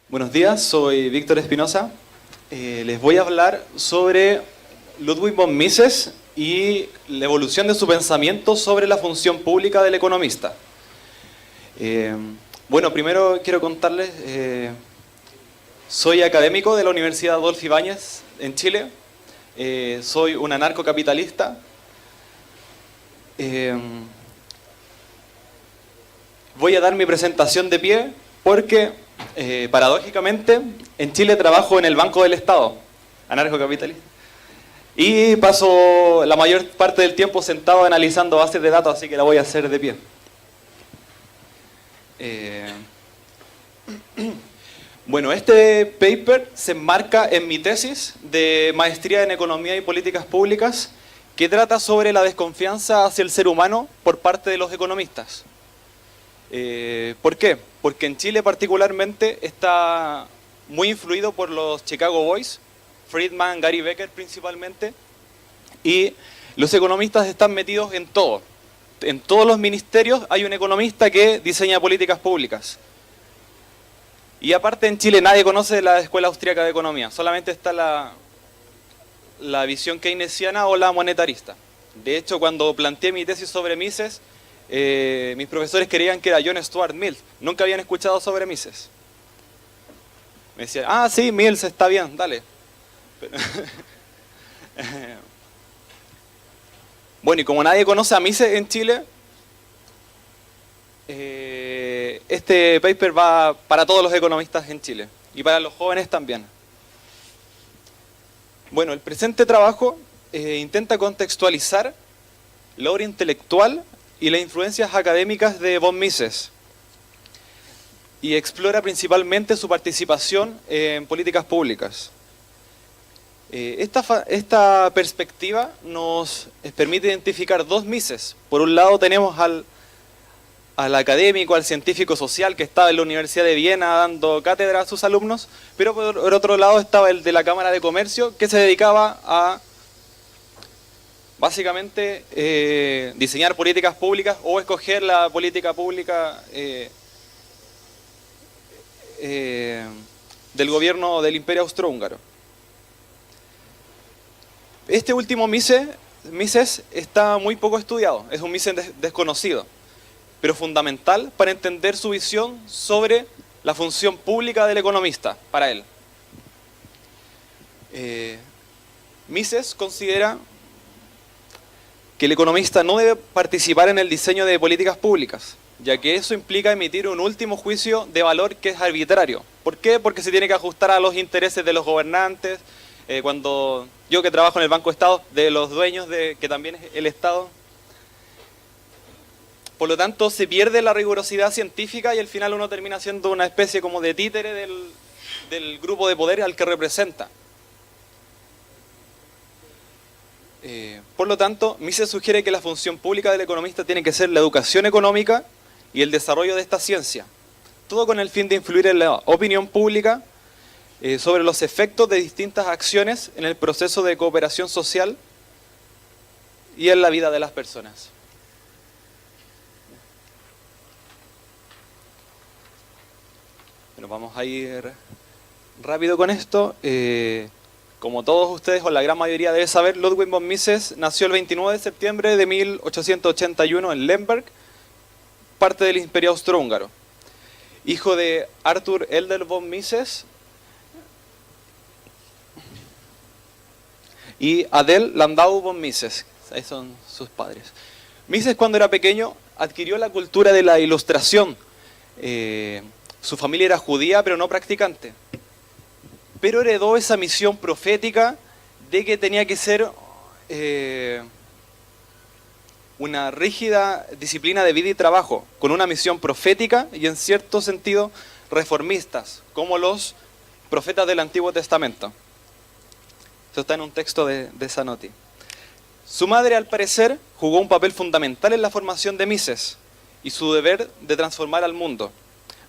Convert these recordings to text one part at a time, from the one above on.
Buenos días, soy Víctor Espinosa. Les voy a hablar sobre Ludwig von Mises y la evolución de su pensamiento sobre la función pública del economista. Bueno, primero quiero contarles, soy académico de la Universidad Adolfo Ibáñez en Chile. Soy un anarcocapitalista. Voy a dar mi presentación de pie porque, paradójicamente, en Chile trabajo en el Banco del Estado, anarcocapitalista, y paso la mayor parte del tiempo sentado analizando bases de datos, así que la voy a hacer de pie. Bueno, este paper se enmarca en mi tesis de maestría en Economía y Políticas Públicas, que trata sobre la desconfianza hacia el ser humano por parte de los economistas. ¿Por qué? Porque en Chile particularmente está muy influido por los Chicago Boys, Friedman, Gary Becker principalmente, y los economistas están metidos en todo. En todos los ministerios hay un economista que diseña políticas públicas. Y aparte en Chile nadie conoce la Escuela Austríaca de Economía, solamente está la visión keynesiana o la monetarista. De hecho, cuando planteé mi tesis sobre Mises, mis profesores creían que era John Stuart Mill. Nunca habían escuchado sobre Mises. Me decían, ah, sí, Mills está bien, dale. Bueno, y como nadie conoce a Mises en Chile, este paper va para todos los economistas en Chile y para los jóvenes también. Bueno, el presente trabajo intenta contextualizar la obra intelectual y las influencias académicas de von Mises y explora principalmente su participación en políticas públicas. Esta perspectiva nos permite identificar dos Mises. Por un lado tenemos al académico, al científico social que estaba en la Universidad de Viena dando cátedra a sus alumnos, pero por otro lado estaba el de la Cámara de Comercio que se dedicaba a básicamente diseñar políticas públicas o escoger la política pública del gobierno del Imperio Austrohúngaro. Este último Mises está muy poco estudiado, es un Mises desconocido, pero fundamental para entender su visión sobre la función pública del economista, para él. Mises considera que el economista no debe participar en el diseño de políticas públicas, ya que eso implica emitir un último juicio de valor que es arbitrario. ¿Por qué? Porque se tiene que ajustar a los intereses de los gobernantes, cuando yo que trabajo en el Banco de Estado, de los dueños, que también es el Estado. Por lo tanto, se pierde la rigurosidad científica y al final uno termina siendo una especie como de títere del grupo de poder al que representa. Por lo tanto, Mises sugiere que la función pública del economista tiene que ser la educación económica y el desarrollo de esta ciencia. Todo con el fin de influir en la opinión pública sobre los efectos de distintas acciones en el proceso de cooperación social y en la vida de las personas. Bueno, vamos a ir rápido con esto. Como todos ustedes o la gran mayoría debe saber, Ludwig von Mises nació el 29 de septiembre de 1881 en Lemberg, parte del Imperio Austrohúngaro. Hijo de Arthur Elder von Mises y Adele Landau von Mises. Ahí son sus padres. Mises, cuando era pequeño, adquirió la cultura de la ilustración. Su familia era judía, pero no practicante. Pero heredó esa misión profética de que tenía que ser una rígida disciplina de vida y trabajo, con una misión profética y en cierto sentido reformistas, como los profetas del Antiguo Testamento. Eso está en un texto de Zanotti. Su madre, al parecer, jugó un papel fundamental en la formación de Mises y su deber de transformar al mundo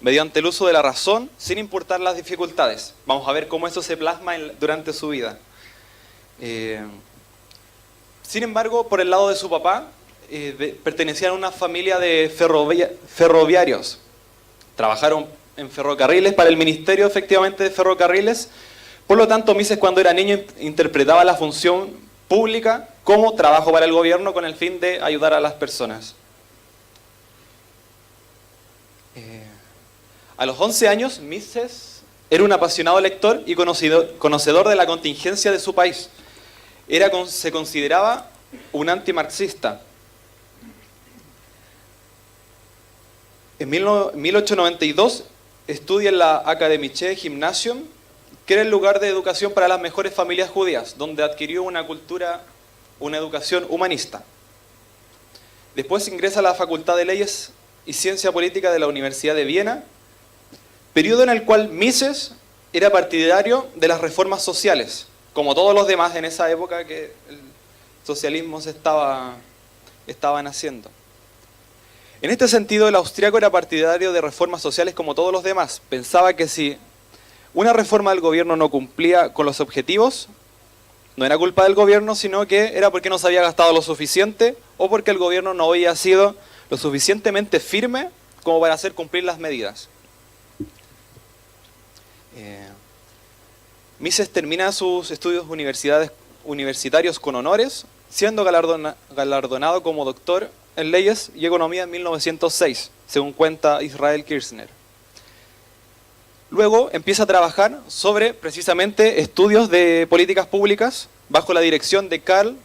mediante el uso de la razón, sin importar las dificultades. Vamos a ver cómo eso se plasma durante su vida. Sin embargo, por el lado de su papá, pertenecían a una familia de ferroviarios. Trabajaron en ferrocarriles para el Ministerio efectivamente de Ferrocarriles. Por lo tanto, Mises cuando era niño interpretaba la función pública como trabajo para el gobierno con el fin de ayudar a las personas. A los 11 años, Mises era un apasionado lector y conocedor de la contingencia de su país. Se consideraba un antimarxista. En 1892 estudia en la Akademische Gymnasium, que era el lugar de educación para las mejores familias judías, donde adquirió una educación humanista. Después ingresa a la Facultad de Leyes y Ciencia Política de la Universidad de Viena, periodo en el cual Mises era partidario de las reformas sociales, como todos los demás en esa época que el socialismo se estaba naciendo. En este sentido, el austriaco era partidario de reformas sociales como todos los demás. Pensaba que si una reforma del gobierno no cumplía con los objetivos, no era culpa del gobierno, sino que era porque no se había gastado lo suficiente o porque el gobierno no había sido lo suficientemente firme como para hacer cumplir las medidas. Mises termina sus estudios universitarios con honores, siendo galardonado como doctor en leyes y economía en 1906, según cuenta Israel Kirzner. Luego empieza a trabajar sobre precisamente estudios de políticas públicas bajo la dirección de Karl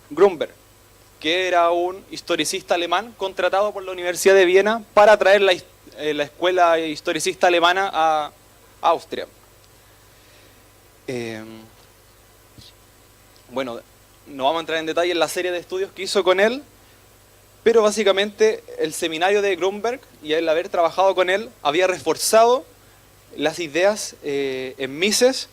Grünberg, que era un historicista alemán contratado por la Universidad de Viena para traer la escuela historicista alemana a Austria. Bueno, no vamos a entrar en detalle en la serie de estudios que hizo con él, pero básicamente el seminario de Grünberg y el haber trabajado con él había reforzado las ideas en Mises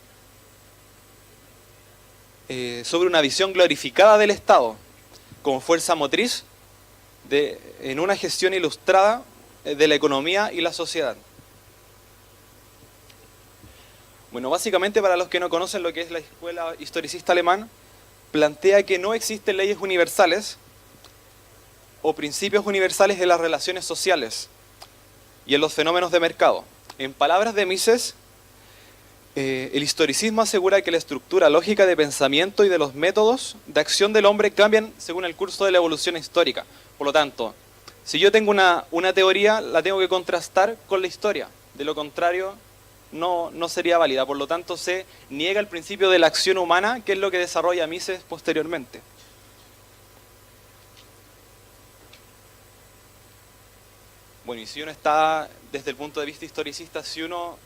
sobre una visión glorificada del Estado como fuerza motriz en una gestión ilustrada de la economía y la sociedad. Bueno, básicamente para los que no conocen lo que es la escuela historicista alemana, plantea que no existen leyes universales o principios universales en las relaciones sociales y en los fenómenos de mercado. En palabras de Mises, el historicismo asegura que la estructura lógica de pensamiento y de los métodos de acción del hombre cambian según el curso de la evolución histórica. Por lo tanto, si yo tengo una teoría, la tengo que contrastar con la historia. De lo contrario, no sería válida. Por lo tanto, se niega el principio de la acción humana, que es lo que desarrolla Mises posteriormente. Bueno, y si uno está, desde el punto de vista historicista, si uno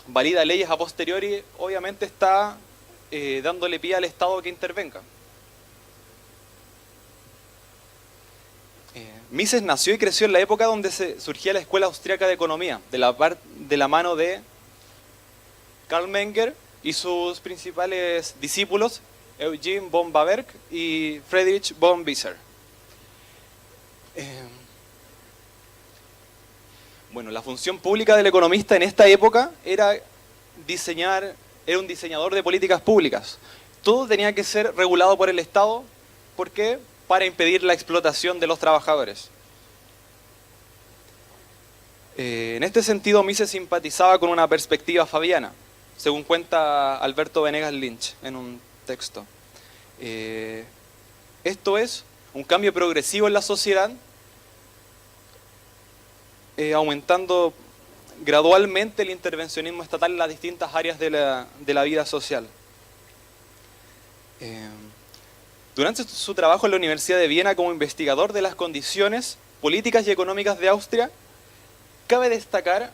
valida leyes a posteriori, obviamente está dándole pie al Estado que intervenga. Mises nació y creció en la época donde surgía la Escuela Austriaca de Economía, de la mano de Karl Menger y sus principales discípulos, Eugen von Baberg y Friedrich von Wieser. Bueno, la función pública del economista en esta época era un diseñador de políticas públicas. Todo tenía que ser regulado por el Estado, ¿por qué? Para impedir la explotación de los trabajadores. En este sentido, Mises simpatizaba con una perspectiva fabiana, según cuenta Alberto Venegas Lynch en un texto. Esto es un cambio progresivo en la sociedad, aumentando gradualmente el intervencionismo estatal en las distintas áreas de la vida social. Durante su trabajo en la Universidad de Viena como investigador de las condiciones políticas y económicas de Austria, cabe destacar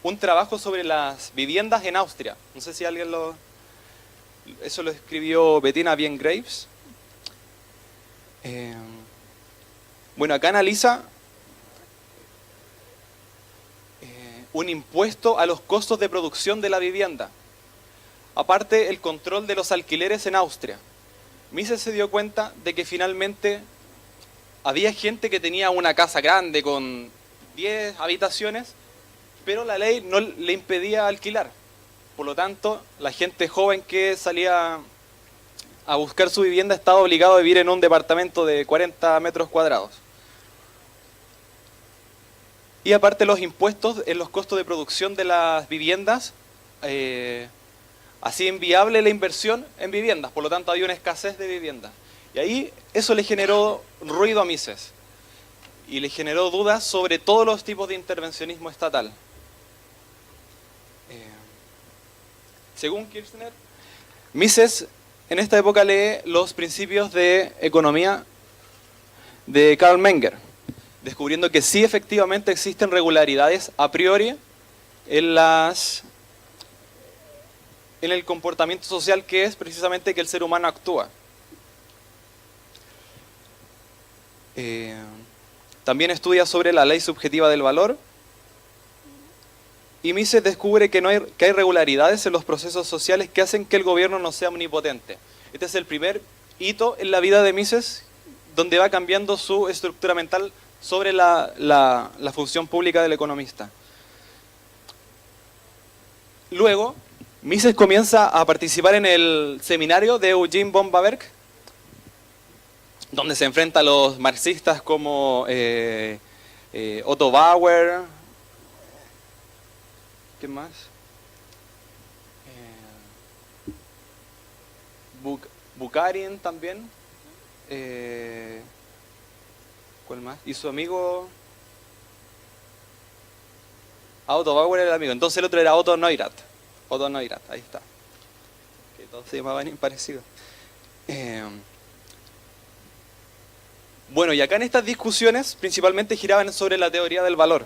un trabajo sobre las viviendas en Austria. No sé si alguien eso lo escribió Bettina Bien-Graves. Bueno, acá analiza un impuesto a los costos de producción de la vivienda. Aparte, el control de los alquileres en Austria. Mises se dio cuenta de que finalmente había gente que tenía una casa grande con 10 habitaciones, pero la ley no le impedía alquilar. Por lo tanto, la gente joven que salía a buscar su vivienda estaba obligado a vivir en un departamento de 40 metros cuadrados. Y aparte los impuestos en los costos de producción de las viviendas, así inviable la inversión en viviendas, por lo tanto había una escasez de viviendas. Y ahí eso le generó ruido a Mises y le generó dudas sobre todos los tipos de intervencionismo estatal. Según Kirchner, Mises en esta época lee los principios de economía de Karl Menger, descubriendo que sí efectivamente existen regularidades a priori en el comportamiento social, que es precisamente que el ser humano actúa. También estudia sobre la ley subjetiva del valor, y Mises descubre que hay regularidades en los procesos sociales que hacen que el gobierno no sea omnipotente. Este es el primer hito en la vida de Mises, donde va cambiando su estructura mental sobre la función pública del economista. Luego, Mises comienza a participar en el seminario de Eugene von Baaberg, donde se enfrenta a los marxistas como Otto Bauer. ¿Qué más? Bukharin también. ¿Cuál más? Y su amigo... Otto Bauer era el amigo. Entonces el otro era Otto Neurath. Otto Neurath, ahí está. Que todos se llamaban parecidos. Bueno, y acá en estas discusiones principalmente giraban sobre la teoría del valor.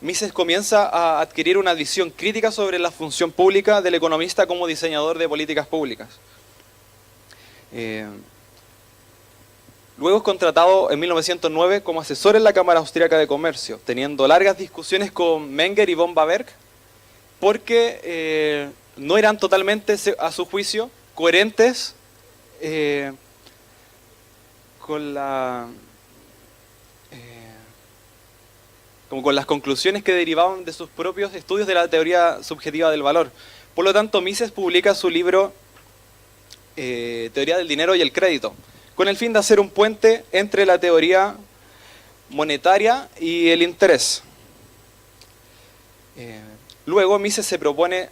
Mises comienza a adquirir una visión crítica sobre la función pública del economista como diseñador de políticas públicas. Luego es contratado en 1909 como asesor en la Cámara Austríaca de Comercio, teniendo largas discusiones con Menger y von Baaberg, porque no eran totalmente, a su juicio, coherentes con las conclusiones que derivaban de sus propios estudios de la teoría subjetiva del valor. Por lo tanto, Mises publica su libro Teoría del dinero y el crédito, con el fin de hacer un puente entre la teoría monetaria y el interés. Luego Mises se propone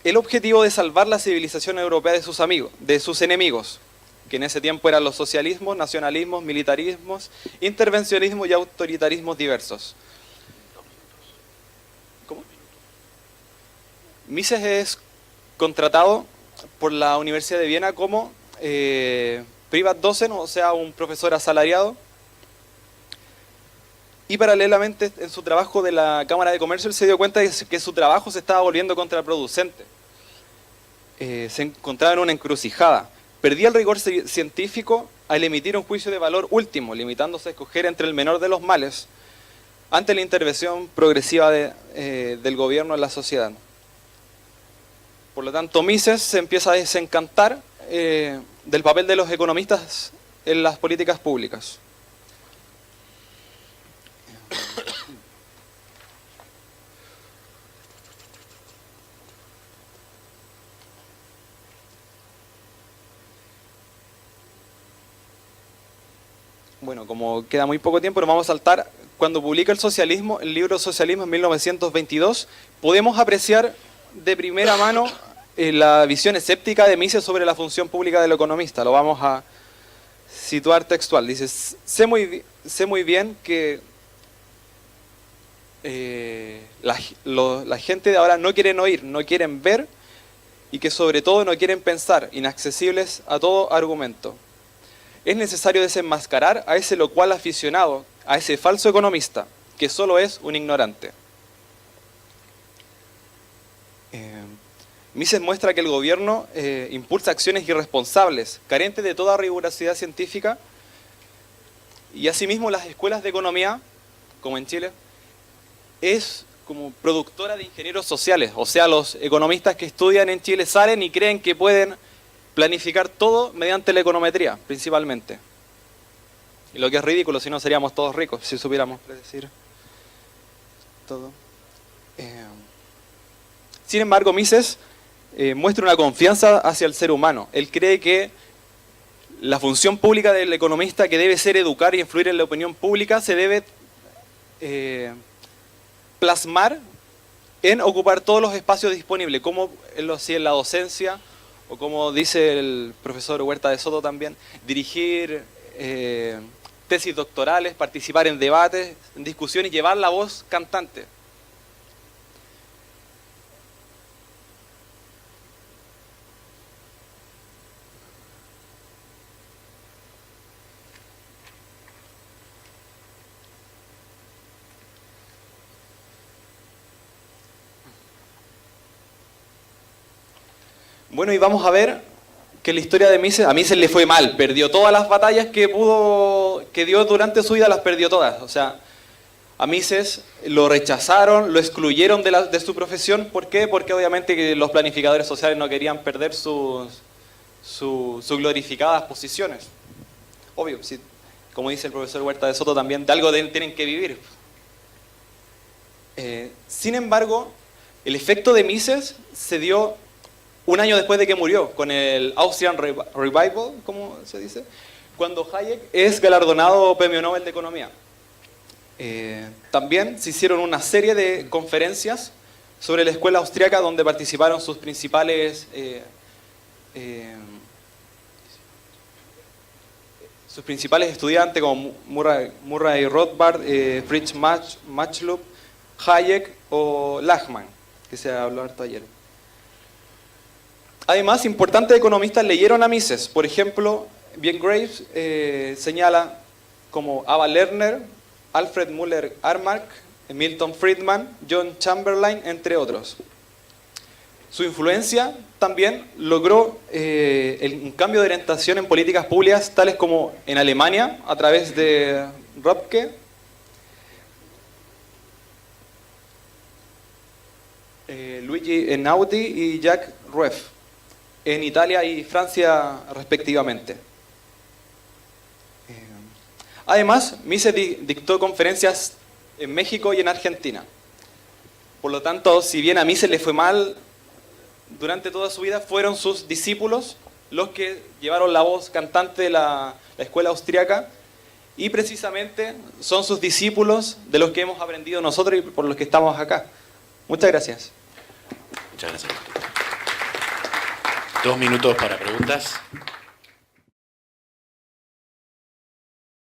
el objetivo de salvar la civilización europea de sus enemigos, que en ese tiempo eran los socialismos, nacionalismos, militarismos, intervencionismos y autoritarismos diversos. ¿Cómo? Mises es contratado por la Universidad de Viena como Privatdozent, o sea, un profesor asalariado. Y paralelamente en su trabajo de la Cámara de Comercio, él se dio cuenta de que su trabajo se estaba volviendo contraproducente. Se encontraba en una encrucijada. Perdía el rigor científico al emitir un juicio de valor último, limitándose a escoger entre el menor de los males ante la intervención progresiva del gobierno en la sociedad. Por lo tanto, Mises se empieza a desencantar del papel de los economistas en las políticas públicas. Bueno, como queda muy poco tiempo, nos vamos a saltar. Cuando publica el libro Socialismo en 1922, podemos apreciar de primera mano la visión escéptica de Mises sobre la función pública del economista. Lo vamos a situar textual. Dice: sé muy bien que la gente de ahora no quieren oír, no quieren ver, y que sobre todo no quieren pensar, inaccesibles a todo argumento. Es necesario desenmascarar a ese locuaz aficionado, a ese falso economista, que solo es un ignorante. Mises muestra que el gobierno impulsa acciones irresponsables, carentes de toda rigurosidad científica, y asimismo las escuelas de economía, como en Chile, es como productora de ingenieros sociales. O sea, los economistas que estudian en Chile salen y creen que pueden planificar todo mediante la econometría, principalmente. Y lo que es ridículo, si no seríamos todos ricos, si supiéramos predecir todo. Sin embargo, Mises muestra una confianza hacia el ser humano. Él cree que la función pública del economista, que debe ser educar y influir en la opinión pública, se debe plasmar en ocupar todos los espacios disponibles, como él lo hacía en la docencia, o como dice el profesor Huerta de Soto también, dirigir tesis doctorales, participar en debates, en discusiones y llevar la voz cantante. Bueno, y vamos a ver que la historia de Mises, a Mises le fue mal, perdió todas las batallas que dio durante su vida, las perdió todas. O sea, a Mises lo rechazaron, lo excluyeron de su profesión. ¿Por qué? Porque obviamente que los planificadores sociales no querían perder sus glorificadas posiciones. Obvio, sí, como dice el profesor Huerta de Soto también, de algo tienen que vivir. Sin embargo, el efecto de Mises se dio un año después de que murió, con el Austrian Revival, ¿cómo se dice? Cuando Hayek es galardonado Premio Nobel de Economía. También se hicieron una serie de conferencias sobre la escuela austríaca donde participaron sus principales estudiantes como Murray Rothbard, Fritz Machlup, Hayek o Lachmann, que se habló harto ayer. Además, importantes economistas leyeron a Mises. Por ejemplo, Bien Graves señala como Ava Lerner, Alfred Müller-Armark, Milton Friedman, John Chamberlain, entre otros. Su influencia también logró un cambio de orientación en políticas públicas, tales como en Alemania, a través de Röpke, Luigi Einaudi y Jacques Rueff, en Italia y Francia respectivamente. Además, Mises dictó conferencias en México y en Argentina. Por lo tanto, si bien a Mises le fue mal durante toda su vida, fueron sus discípulos los que llevaron la voz cantante de la escuela austríaca, y precisamente son sus discípulos de los que hemos aprendido nosotros y por los que estamos acá. Muchas gracias. Muchas gracias. 2 minutos para preguntas.